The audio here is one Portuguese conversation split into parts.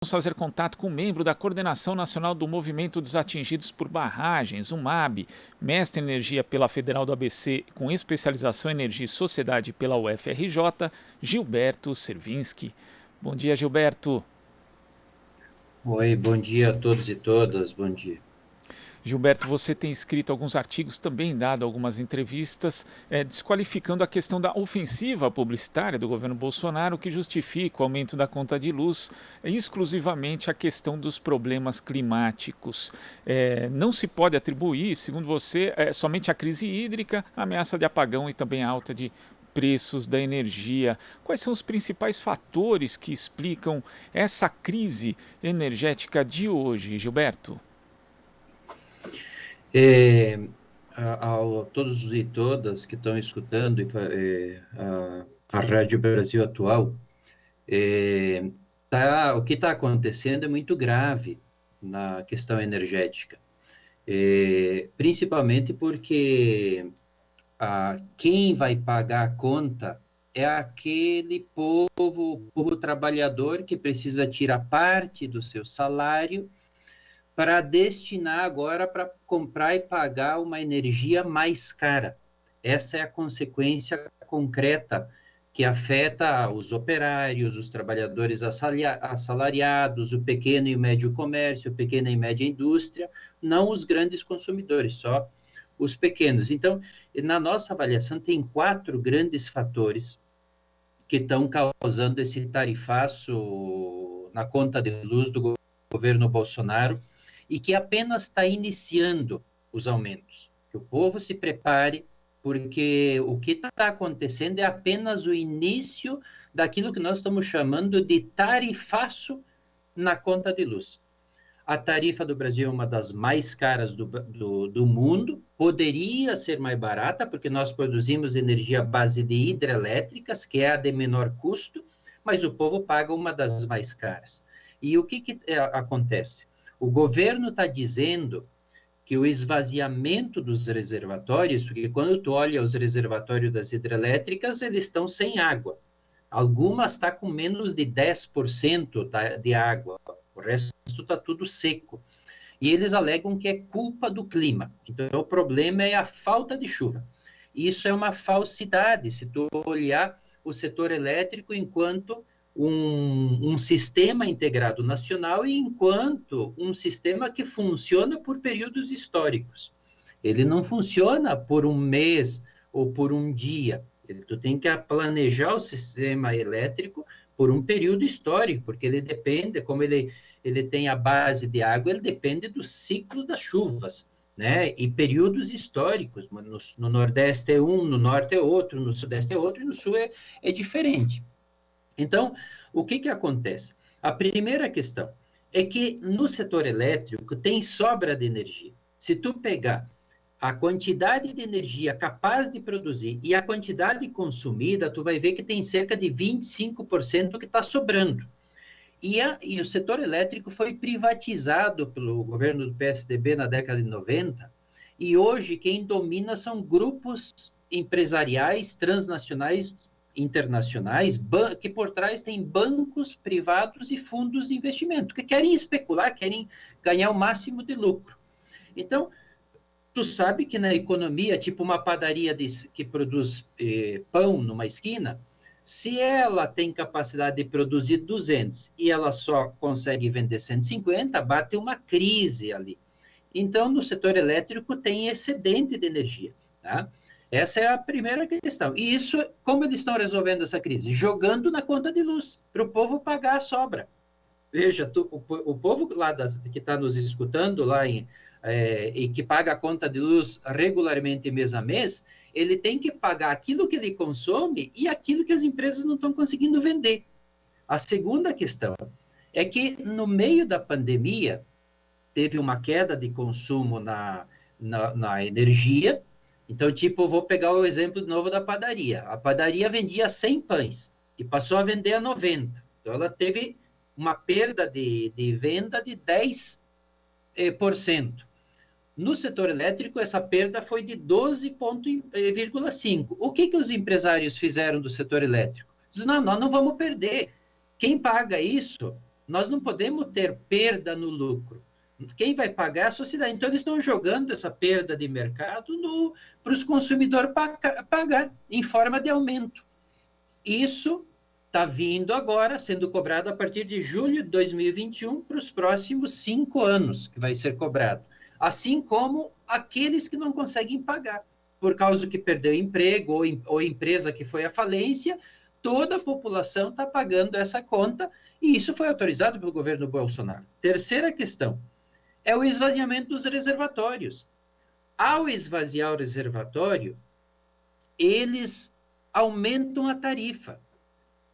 Vamos fazer contato com um membro da Coordenação Nacional do Movimento dos Atingidos por Barragens, o MAB, mestre em Energia pela Federal do ABC, com especialização em Energia e Sociedade pela UFRJ, Gilberto Servinski. Bom dia, Gilberto. Oi, bom dia a todos e todas, bom dia. Gilberto, você tem escrito alguns artigos, também dado algumas entrevistas, desqualificando a questão da ofensiva publicitária do governo Bolsonaro, que justifica o aumento da conta de luz exclusivamente à questão dos problemas climáticos. Não se pode atribuir, segundo você, somente a crise hídrica, a ameaça de apagão e também a alta de preços da energia. Quais são os principais fatores que explicam essa crise energética de hoje, Gilberto? A todos e todas que estão escutando a Rádio Brasil Atual, o que está acontecendo é muito grave na questão energética, principalmente porque quem vai pagar a conta é aquele povo trabalhador que precisa tirar parte do seu salário para destinar agora para comprar e pagar uma energia mais cara. Essa é a consequência concreta que afeta os operários, os trabalhadores assalariados, o pequeno e médio comércio, a pequena e média indústria, não os grandes consumidores, só os pequenos. Então, na nossa avaliação, tem 4 grandes fatores que estão causando esse tarifaço na conta de luz do governo Bolsonaro, e que apenas está iniciando os aumentos. Que o povo se prepare, porque o que está acontecendo é apenas o início daquilo que nós estamos chamando de tarifaço na conta de luz. A tarifa do Brasil é uma das mais caras do mundo, poderia ser mais barata, porque nós produzimos energia à base de hidrelétricas, que é a de menor custo, mas o povo paga uma das mais caras. E o que acontece? O governo está dizendo que o esvaziamento dos reservatórios, porque quando tu olha os reservatórios das hidrelétricas, eles estão sem água. Algumas estão com menos de 10% de água, o resto está tudo seco. E eles alegam que é culpa do clima. Então, o problema é a falta de chuva. Isso é uma falsidade, se tu olhar o setor elétrico enquanto um sistema integrado nacional e enquanto um sistema que funciona por períodos históricos. Ele não funciona por um mês ou por um dia. Tu tem que planejar o sistema elétrico por um período histórico, porque ele depende, como ele tem a base de água, ele depende do ciclo das chuvas, né? E períodos históricos. No Nordeste é um, no Norte é outro, no Sudeste é outro, e no Sul é diferente. Então, o que acontece? A primeira questão é que no setor elétrico tem sobra de energia. Se tu pegar a quantidade de energia capaz de produzir e a quantidade consumida, tu vai ver que tem cerca de 25% que está sobrando. E o setor elétrico foi privatizado pelo governo do PSDB na década de 90, e hoje quem domina são grupos empresariais transnacionais internacionais, que por trás tem bancos privados e fundos de investimento, que querem especular, querem ganhar o máximo de lucro. Então, tu sabe que na economia, tipo uma padaria que produz pão numa esquina, se ela tem capacidade de produzir 200 e ela só consegue vender 150, bate uma crise ali. Então, no setor elétrico tem excedente de energia, tá? Essa é a primeira questão. E isso, como eles estão resolvendo essa crise? Jogando na conta de luz, para o povo pagar a sobra. Veja, o povo lá que está nos escutando lá e que paga a conta de luz regularmente mês a mês, ele tem que pagar aquilo que ele consome e aquilo que as empresas não estão conseguindo vender. A segunda questão é que no meio da pandemia teve uma queda de consumo na energia. Então, tipo, vou pegar o exemplo de novo da padaria. A padaria vendia 100 pães e passou a vender a 90. Então, ela teve uma perda de venda de 10%. No setor elétrico, essa perda foi de 12,5%. O que os empresários fizeram do setor elétrico? Dizem, não, nós não vamos perder. Quem paga isso Nós não podemos ter perda no lucro. Quem vai pagar é a sociedade. Então, eles estão jogando essa perda de mercado para os consumidores pagar em forma de aumento. Isso está vindo agora, sendo cobrado a partir de julho de 2021 para os próximos 5 anos, que vai ser cobrado. Assim como aqueles que não conseguem pagar, por causa que perdeu emprego ou empresa que foi à falência, toda a população está pagando essa conta e isso foi autorizado pelo governo Bolsonaro. Terceira questão é o esvaziamento dos reservatórios. Ao esvaziar o reservatório, eles aumentam a tarifa.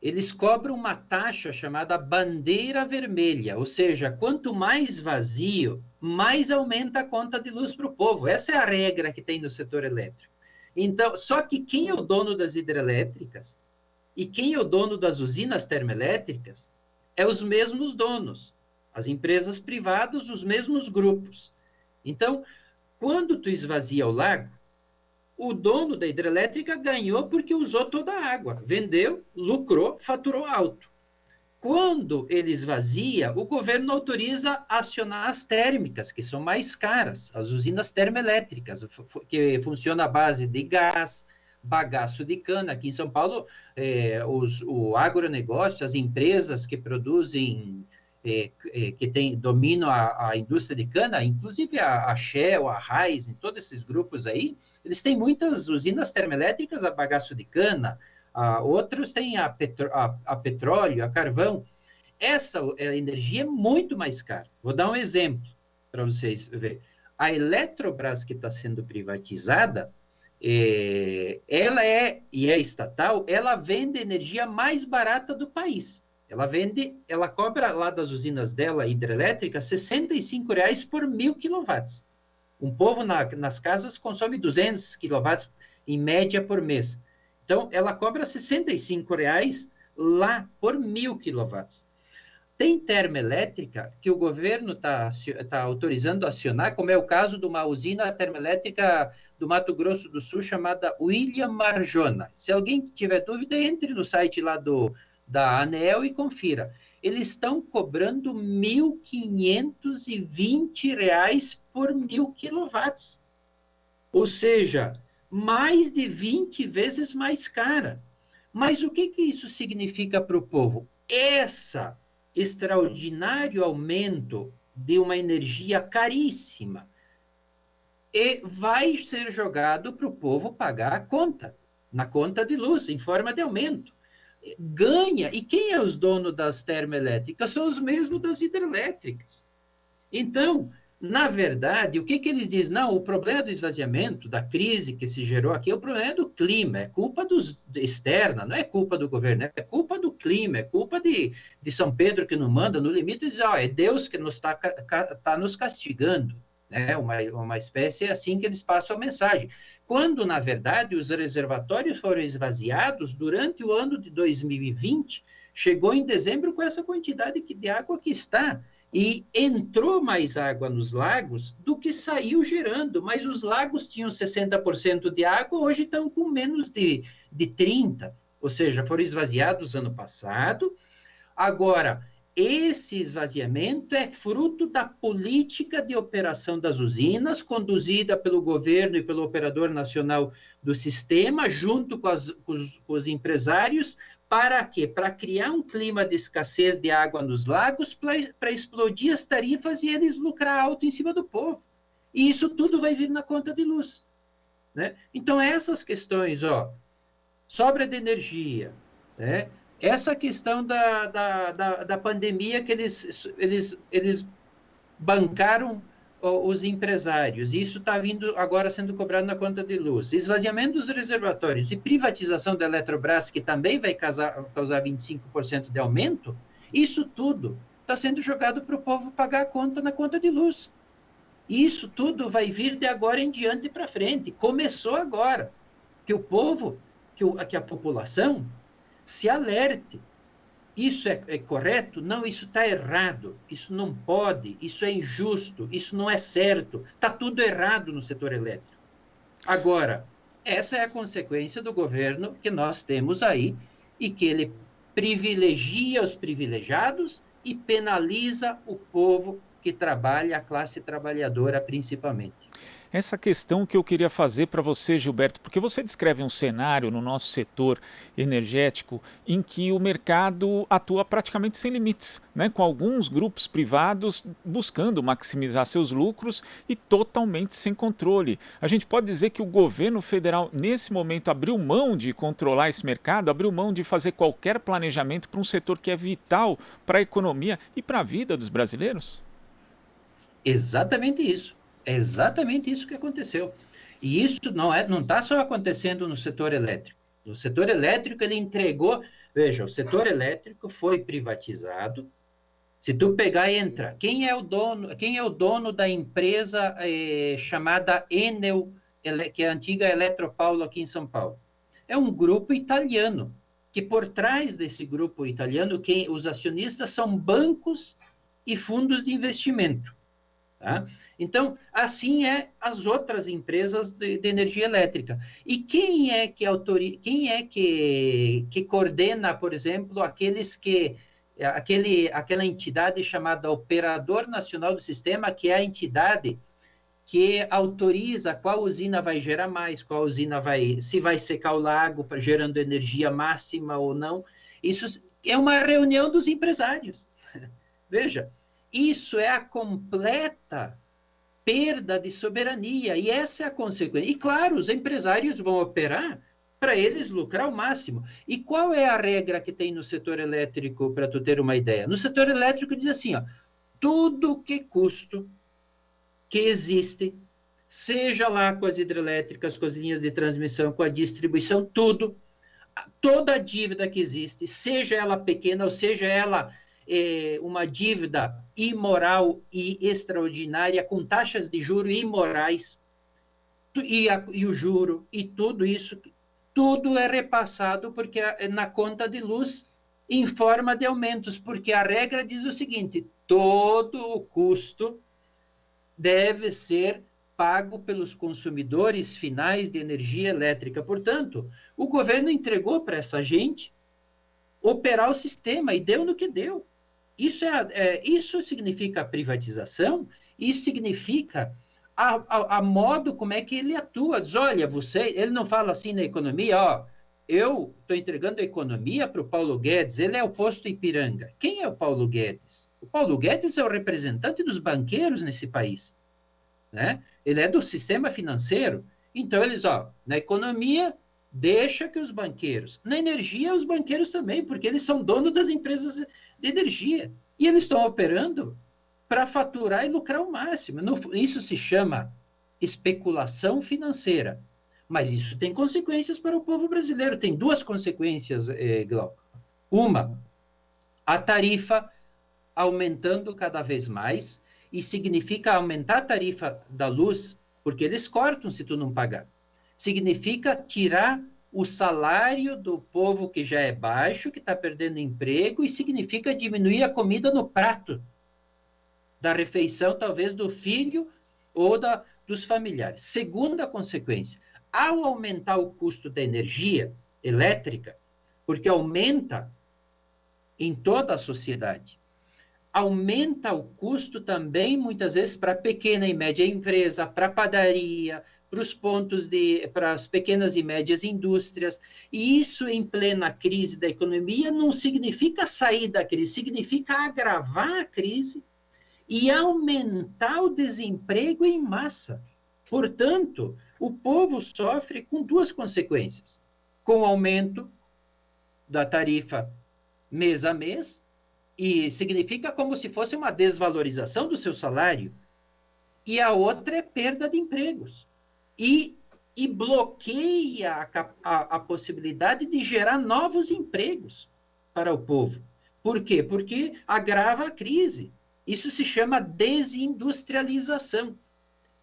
Eles cobram uma taxa chamada bandeira vermelha, ou seja, quanto mais vazio, mais aumenta a conta de luz para o povo. Essa é a regra que tem no setor elétrico. Então, só que quem é o dono das hidrelétricas e quem é o dono das usinas termoelétricas é os mesmos donos, as empresas privadas, os mesmos grupos. Então, quando tu esvazia o lago, o dono da hidrelétrica ganhou porque usou toda a água, vendeu, lucrou, faturou alto. Quando ele esvazia, o governo autoriza a acionar as térmicas, que são mais caras, as usinas termoelétricas, que funcionam à base de gás, bagaço de cana. Aqui em São Paulo, o agronegócio, as empresas que produzem, que dominam a indústria de cana, inclusive a Shell, a Raízen, todos esses grupos aí, eles têm muitas usinas termoelétricas a bagaço de cana, outros têm a petróleo, a carvão. Essa energia é muito mais cara. Vou dar um exemplo para vocês verem. A Eletrobras, que está sendo privatizada, ela é estatal, ela vende energia mais barata do país. Ela cobra lá das usinas dela hidrelétricas R$65 por 1.000 quilowatts. Um povo nas casas consome 200 quilowatts em média por mês. Então, ela cobra R$65 lá por 1.000 quilowatts. Tem termoelétrica que o governo está autorizando a acionar, como é o caso de uma usina termoelétrica do Mato Grosso do Sul chamada William Marjona. Se alguém tiver dúvida, entre no site lá da ANEEL e confira. Eles estão cobrando R$1.520 por 1.000 quilowatts. Ou seja, mais de 20 vezes mais cara. Mas o que isso significa para o povo? Esse extraordinário aumento de uma energia caríssima e vai ser jogado para o povo pagar a conta, na conta de luz, em forma de aumento. Ganha. E quem é os donos das termoelétricas? São os mesmos das hidrelétricas. Então, na verdade, o que eles dizem? Não, o problema do esvaziamento, da crise que se gerou aqui, o problema é do clima, é culpa externa, não é culpa do governo, é culpa do clima, é culpa de São Pedro que não manda, no limite diz, é Deus que nos tá nos castigando, né? Uma espécie assim que eles passam a mensagem. Quando, na verdade, os reservatórios foram esvaziados durante o ano de 2020, chegou em dezembro com essa quantidade de água que está, e entrou mais água nos lagos do que saiu gerando, mas os lagos tinham 60% de água, hoje estão com menos de 30%, ou seja, foram esvaziados ano passado. Agora, esse esvaziamento é fruto da política de operação das usinas, conduzida pelo governo e pelo operador nacional do sistema, junto com os empresários. Para quê? Para criar um clima de escassez de água nos lagos, para explodir as tarifas e eles lucrar alto em cima do povo. E isso tudo vai vir na conta de luz, né? Então, essas questões, sobra de energia, né? Essa questão da pandemia que eles bancaram os empresários, e isso está vindo agora sendo cobrado na conta de luz. Esvaziamento dos reservatórios e privatização da Eletrobras, que também vai causar 25% de aumento, isso tudo está sendo jogado para o povo pagar a conta na conta de luz. Isso tudo vai vir de agora em diante para frente. Começou agora. Que o povo, que a população se alerte. Isso é correto? Não, isso está errado. Isso não pode, isso é injusto, isso não é certo. Está tudo errado no setor elétrico. Agora, essa é a consequência do governo que nós temos aí e que ele privilegia os privilegiados e penaliza o povo que trabalha, a classe trabalhadora principalmente. Essa questão que eu queria fazer para você, Gilberto, porque você descreve um cenário no nosso setor energético em que o mercado atua praticamente sem limites, né? Com alguns grupos privados buscando maximizar seus lucros e totalmente sem controle. A gente pode dizer que o governo federal, nesse momento, abriu mão de controlar esse mercado, abriu mão de fazer qualquer planejamento para um setor que é vital para a economia e para a vida dos brasileiros? Exatamente isso. É exatamente isso que aconteceu. E isso não está só acontecendo no setor elétrico. No setor elétrico, ele entregou. Veja, o setor elétrico foi privatizado. Se tu pegar e entrar, quem é o dono da empresa chamada Enel, que é a antiga Eletropaulo aqui em São Paulo? É um grupo italiano, que por trás desse grupo italiano, os acionistas são bancos e fundos de investimento. Tá? Então, assim é as outras empresas de energia elétrica. E quem é que coordena, por exemplo, aquela entidade chamada Operador Nacional do Sistema, que é a entidade que autoriza qual usina vai gerar mais, qual usina se vai secar o lago, gerando energia máxima ou não. Isso é uma reunião dos empresários. Veja, isso é a completa perda de soberania, e essa é a consequência. E, claro, os empresários vão operar para eles lucrar o máximo. E qual é a regra que tem no setor elétrico, para tu ter uma ideia? No setor elétrico diz assim, ó, tudo que custo que existe, seja lá com as hidrelétricas, com as linhas de transmissão, com a distribuição, toda a dívida que existe, seja ela pequena ou seja ela uma dívida imoral e extraordinária, com taxas de juros imorais, e o juro, e tudo isso, tudo é repassado porque na conta de luz em forma de aumentos, porque a regra diz o seguinte, todo o custo deve ser pago pelos consumidores finais de energia elétrica. Portanto, o governo entregou para essa gente operar o sistema e deu no que deu. Isso significa privatização, isso significa a modo como é que ele atua. Diz, olha, ele não fala assim na economia, ó, eu estou entregando a economia para o Paulo Guedes, ele é o posto Ipiranga. Quem é o Paulo Guedes? O Paulo Guedes é o representante dos banqueiros nesse país, né? Ele é do sistema financeiro. Então, na economia, deixa que os banqueiros... Na energia, os banqueiros também, porque eles são donos das empresas de energia. E eles estão operando para faturar e lucrar o máximo. Isso se chama especulação financeira. Mas isso tem consequências para o povo brasileiro. Tem duas consequências, Glauco. Uma, a tarifa aumentando cada vez mais, e significa aumentar a tarifa da luz, porque eles cortam se tu não pagar. Significa tirar o salário do povo que já é baixo, que está perdendo emprego, e significa diminuir a comida no prato da refeição, talvez do filho ou dos familiares. Segunda consequência, ao aumentar o custo da energia elétrica, porque aumenta em toda a sociedade, aumenta o custo também, muitas vezes, para a pequena e média empresa, para a padaria, para as pequenas e médias indústrias, e isso em plena crise da economia não significa sair da crise, significa agravar a crise e aumentar o desemprego em massa. Portanto, o povo sofre com duas consequências, com o aumento da tarifa mês a mês, e significa como se fosse uma desvalorização do seu salário, e a outra é perda de empregos. E bloqueia a possibilidade de gerar novos empregos para o povo. Por quê? Porque agrava a crise. Isso se chama desindustrialização.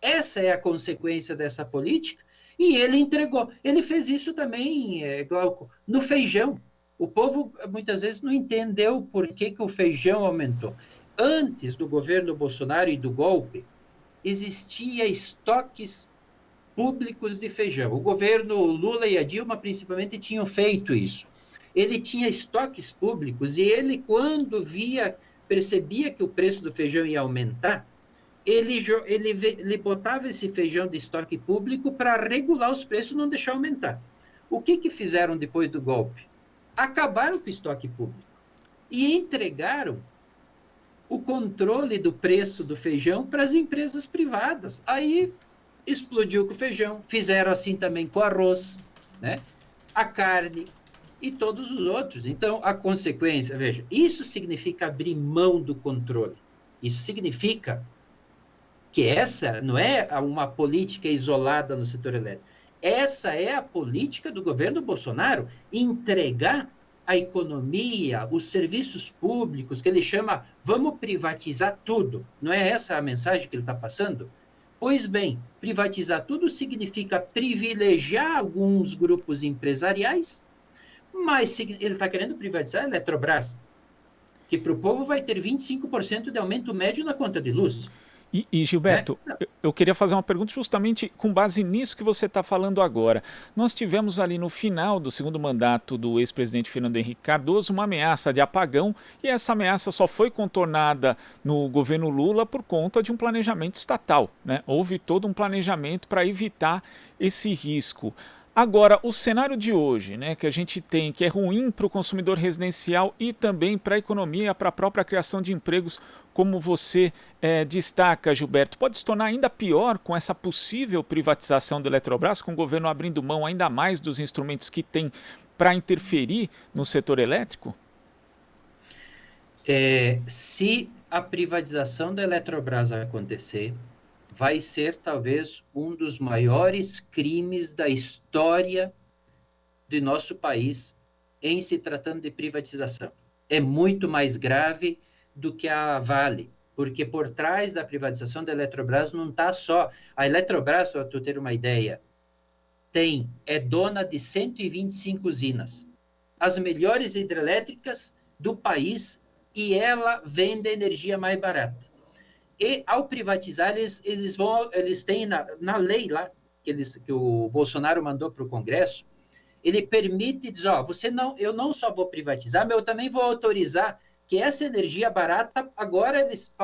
Essa é a consequência dessa política, e ele entregou. Ele fez isso também, Glauco, no feijão. O povo, muitas vezes, não entendeu por que o feijão aumentou. Antes do governo Bolsonaro e do golpe, existia estoques públicos de feijão. O governo Lula e a Dilma, principalmente, tinham feito isso. Ele tinha estoques públicos, e ele, quando via percebia que o preço do feijão ia aumentar, ele botava esse feijão de estoque público para regular os preços e não deixar aumentar. O que fizeram depois do golpe? Acabaram com o estoque público e entregaram o controle do preço do feijão para as empresas privadas. Aí explodiu com o feijão, fizeram assim também com o arroz, né? A carne e todos os outros. Então, a consequência, veja, isso significa abrir mão do controle. Isso significa que essa não é uma política isolada no setor elétrico. Essa é a política do governo Bolsonaro, entregar a economia, os serviços públicos, que ele chama, vamos privatizar tudo. Não é essa a mensagem que ele está passando? Pois bem, privatizar tudo significa privilegiar alguns grupos empresariais, mas ele está querendo privatizar a Eletrobras, que para o povo vai ter 25% de aumento médio na conta de luz. E Gilberto, eu queria fazer uma pergunta justamente com base nisso que você está falando agora. Nós tivemos ali no final do segundo mandato do ex-presidente Fernando Henrique Cardoso uma ameaça de apagão, e essa ameaça só foi contornada no governo Lula por conta de um planejamento estatal, né? Houve todo um planejamento para evitar esse risco. Agora, o cenário de hoje, né, que a gente tem, que é ruim para o consumidor residencial e também para a economia, para a própria criação de empregos, como você destaca, Gilberto, pode se tornar ainda pior com essa possível privatização da Eletrobras, com o governo abrindo mão ainda mais dos instrumentos que tem para interferir no setor elétrico? Se a privatização da Eletrobras acontecer, vai ser talvez um dos maiores crimes da história de nosso país em se tratando de privatização. É muito mais grave do que a Vale, porque por trás da privatização da Eletrobras não está só... A Eletrobras, para tu ter uma ideia, é dona de 125 usinas, as melhores hidrelétricas do país, e ela vende energia mais barata. E, ao privatizar, eles têm na lei lá, que o Bolsonaro mandou para o Congresso, ele permite, diz, eu não só vou privatizar, mas eu também vou autorizar que essa energia barata, agora eles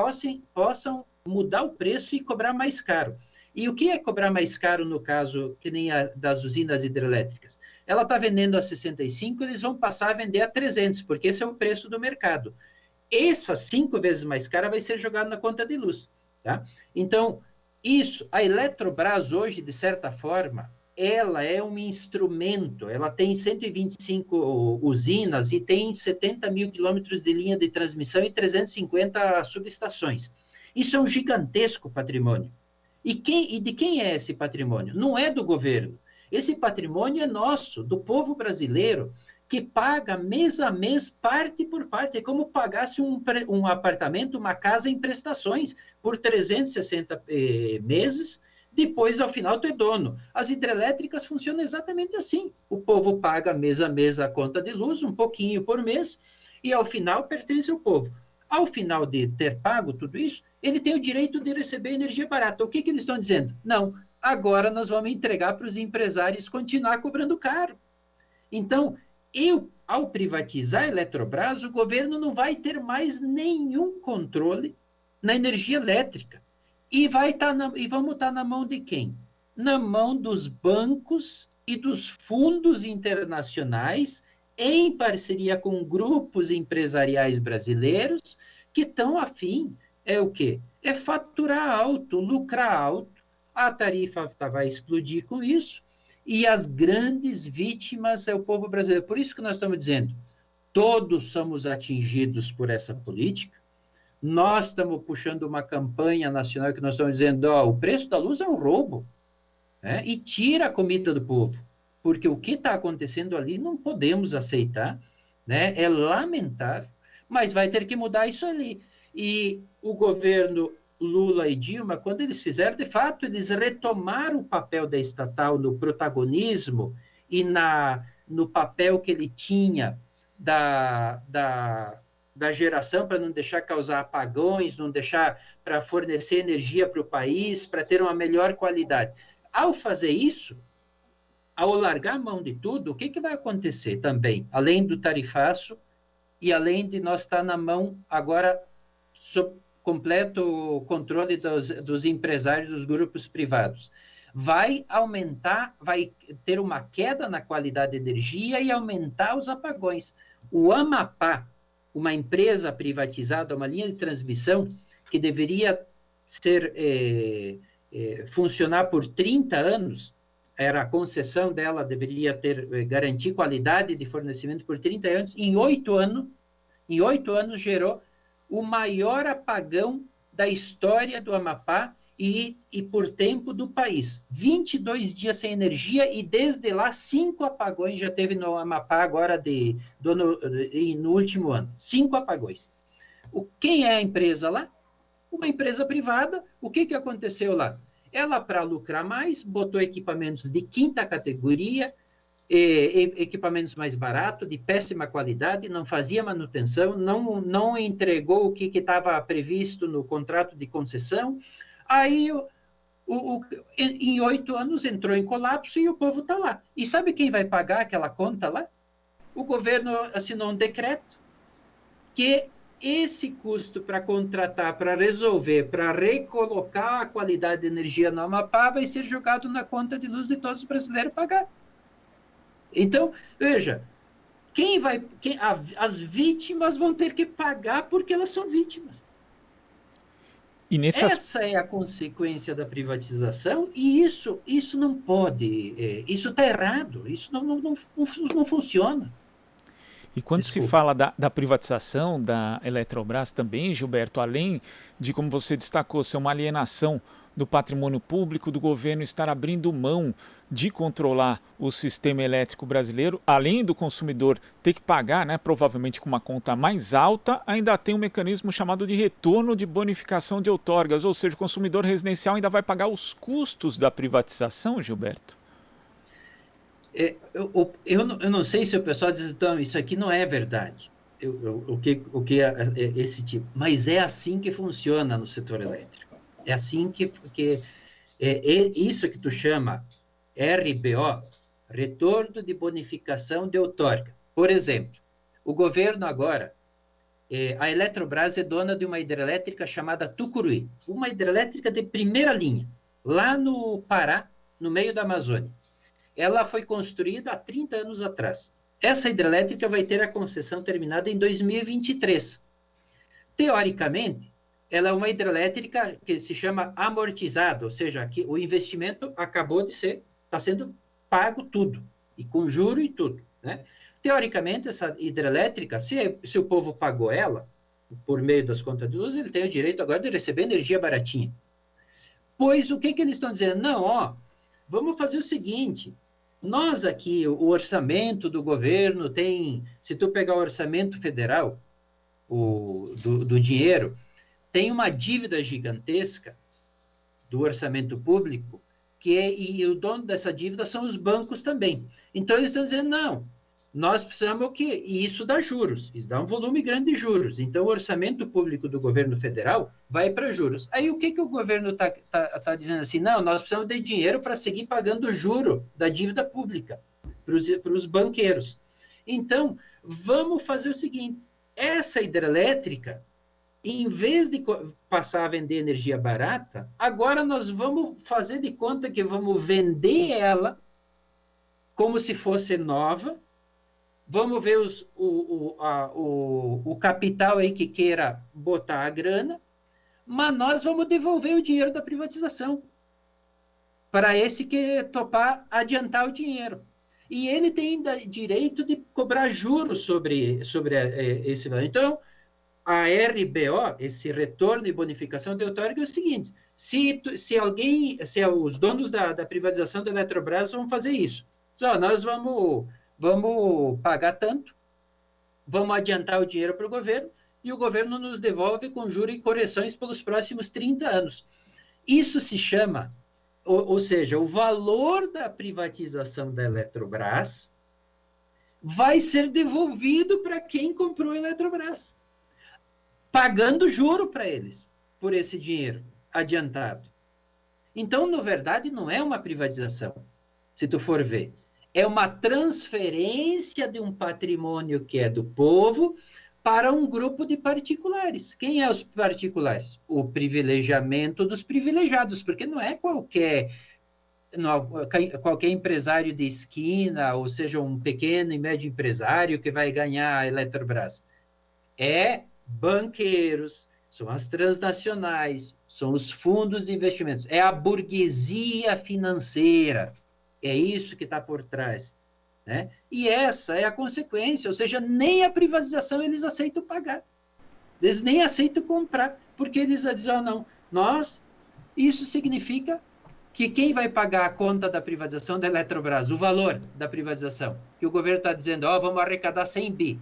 possam mudar o preço e cobrar mais caro. E o que é cobrar mais caro no caso, que nem das usinas hidrelétricas? Ela está vendendo a 65, eles vão passar a vender a 300, porque esse é o preço do mercado. Essa 5 vezes mais cara vai ser jogada na conta de luz, tá? Então, a Eletrobras hoje, de certa forma, ela é um instrumento, ela tem 125 usinas e tem 70 mil quilômetros de linha de transmissão e 350 subestações. Isso é um gigantesco patrimônio. E de quem é esse patrimônio? Não é do governo. Esse patrimônio é nosso, do povo brasileiro, que paga mês a mês, parte por parte. É como pagasse um apartamento, uma casa em prestações por 360 meses, depois, ao final, tu é dono. As hidrelétricas funcionam exatamente assim. O povo paga mês a mês a conta de luz, um pouquinho por mês, e ao final pertence ao povo. Ao final de ter pago tudo isso, ele tem o direito de receber energia barata. O que eles estão dizendo? Não, agora nós vamos entregar para os empresários continuar cobrando caro. Então, ao privatizar a Eletrobras, o governo não vai ter mais nenhum controle na energia elétrica. E vamos estar na mão de quem? Na mão dos bancos e dos fundos internacionais, em parceria com grupos empresariais brasileiros, que estão afim, o quê? É faturar alto, lucrar alto. A tarifa vai explodir com isso, e as grandes vítimas é o povo brasileiro. Por isso que nós estamos dizendo, todos somos atingidos por essa política. Nós estamos puxando uma campanha nacional que nós estamos dizendo, o preço da luz é um roubo, né? E tira a comida do povo, porque o que está acontecendo ali não podemos aceitar, né? É lamentável, mas vai ter que mudar isso ali. E o governo Lula e Dilma, quando eles fizeram, de fato, eles retomaram o papel da estatal no protagonismo e no papel que ele tinha da geração, para não deixar causar apagões, não deixar para fornecer energia para o país, para ter uma melhor qualidade. Ao fazer isso, ao largar a mão de tudo, o que vai acontecer também? Além do tarifaço e além de nós estar na mão agora sob completo controle dos empresários, dos grupos privados. Vai aumentar, vai ter uma queda na qualidade de energia e aumentar os apagões. O Amapá, uma empresa privatizada, uma linha de transmissão que deveria funcionar por 30 anos, era a concessão dela, deveria garantir qualidade de fornecimento por 30 anos, em 8 anos gerou o maior apagão da história do Amapá e por tempo do país. 22 dias sem energia e desde lá 5 apagões já teve no Amapá agora no último ano. 5 apagões. Quem é a empresa lá? Uma empresa privada. O que aconteceu lá? Ela, para lucrar mais, botou equipamentos de quinta categoria, equipamentos mais baratos, de péssima qualidade, não fazia manutenção, não entregou o que estava previsto no contrato de concessão. Aí, em 8 anos, entrou em colapso e o povo está lá. E sabe quem vai pagar aquela conta lá? O governo assinou um decreto que esse custo para contratar, para resolver, para recolocar a qualidade de energia no Amapá vai ser jogado na conta de luz de todos os brasileiros pagar. Então, veja, as vítimas vão ter que pagar porque elas são vítimas. Essa é a consequência da privatização e isso não pode, isso está errado, isso não funciona. E quando se fala da privatização da Eletrobras também, Gilberto, além de, como você destacou, ser uma alienação do patrimônio público, do governo estar abrindo mão de controlar o sistema elétrico brasileiro, além do consumidor ter que pagar, né, provavelmente com uma conta mais alta, ainda tem um mecanismo chamado de retorno de bonificação de outorgas, ou seja, o consumidor residencial ainda vai pagar os custos da privatização, Gilberto? Eu não sei se o pessoal diz, então, isso aqui não é verdade, o que é esse tipo, mas é assim que funciona no setor elétrico. É assim que isso que tu chama RBO, Retorno de Bonificação de Outorga. Por exemplo, o governo agora, a Eletrobras é dona de uma hidrelétrica chamada Tucuruí, uma hidrelétrica de primeira linha, lá no Pará, no meio da Amazônia. Ela foi construída há 30 anos atrás. Essa hidrelétrica vai ter a concessão terminada em 2023. Teoricamente, ela é uma hidrelétrica que se chama amortizada, ou seja, que o investimento acabou de está sendo pago tudo, e com juro e tudo, né? Teoricamente, essa hidrelétrica, se o povo pagou ela, por meio das contas de luz, ele tem o direito agora de receber energia baratinha. Pois o que eles estão dizendo? Não, vamos fazer o seguinte, nós aqui, o orçamento do governo se tu pegar o orçamento federal, do dinheiro, tem uma dívida gigantesca do orçamento público, e o dono dessa dívida são os bancos também. Então, eles estão dizendo, não, nós precisamos o quê? E isso dá juros, isso dá um volume grande de juros. Então, o orçamento público do governo federal vai para juros. Aí, o que o governo está dizendo assim? Não, nós precisamos de dinheiro para seguir pagando o juro da dívida pública para os banqueiros. Então, vamos fazer o seguinte, essa hidrelétrica, em vez de passar a vender energia barata, agora nós vamos fazer de conta que vamos vender ela como se fosse nova. Vamos ver o capital aí que queira botar a grana, mas nós vamos devolver o dinheiro da privatização para esse que topar adiantar o dinheiro. E ele tem direito de cobrar juros sobre esse valor. Então, a RBO, esse retorno e bonificação de outorga, é o seguinte, se os donos da privatização da Eletrobras vão fazer isso, nós vamos pagar tanto, vamos adiantar o dinheiro para o governo, e o governo nos devolve com juros e correções pelos próximos 30 anos. Isso se chama, ou seja, o valor da privatização da Eletrobras vai ser devolvido para quem comprou a Eletrobras, pagando juro para eles por esse dinheiro adiantado. Então, na verdade, não é uma privatização, se tu for ver. É uma transferência de um patrimônio que é do povo para um grupo de particulares. Quem é os particulares? O privilegiamento dos privilegiados, porque não é qualquer empresário de esquina, ou seja, um pequeno e médio empresário que vai ganhar a Eletrobras. É banqueiros, são as transnacionais, são os fundos de investimentos, é a burguesia financeira. É isso que está por trás. Né? E essa é a consequência, ou seja, nem a privatização eles aceitam pagar. Eles nem aceitam comprar, porque eles dizem, oh, não, isso significa que quem vai pagar a conta da privatização da Eletrobras, o valor da privatização, que o governo está dizendo, vamos arrecadar 100 bi.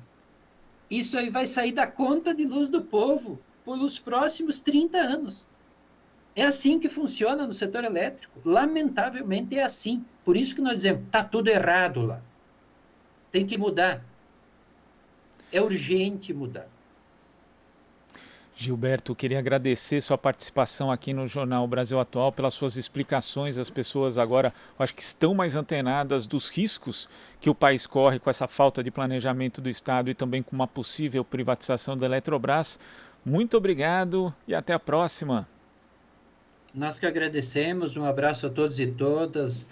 Isso aí vai sair da conta de luz do povo pelos próximos 30 anos. É assim que funciona no setor elétrico. Lamentavelmente é assim. Por isso que nós dizemos, está tudo errado lá. Tem que mudar. É urgente mudar. Gilberto, queria agradecer sua participação aqui no Jornal Brasil Atual, pelas suas explicações. As pessoas agora, acho que estão mais antenadas dos riscos que o país corre com essa falta de planejamento do Estado e também com uma possível privatização da Eletrobras. Muito obrigado e até a próxima. Nós que agradecemos. Um abraço a todos e todas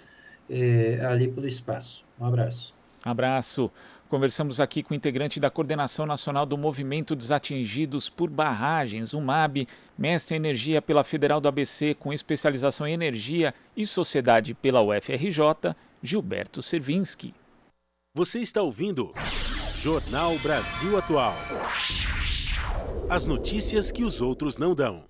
ali pelo espaço. Um abraço. Abraço. Conversamos aqui com o integrante da Coordenação Nacional do Movimento dos Atingidos por Barragens, o MAB, mestre em Energia pela Federal do ABC, com especialização em Energia e Sociedade pela UFRJ, Gilberto Servinski. Você está ouvindo Jornal Brasil Atual. As notícias que os outros não dão.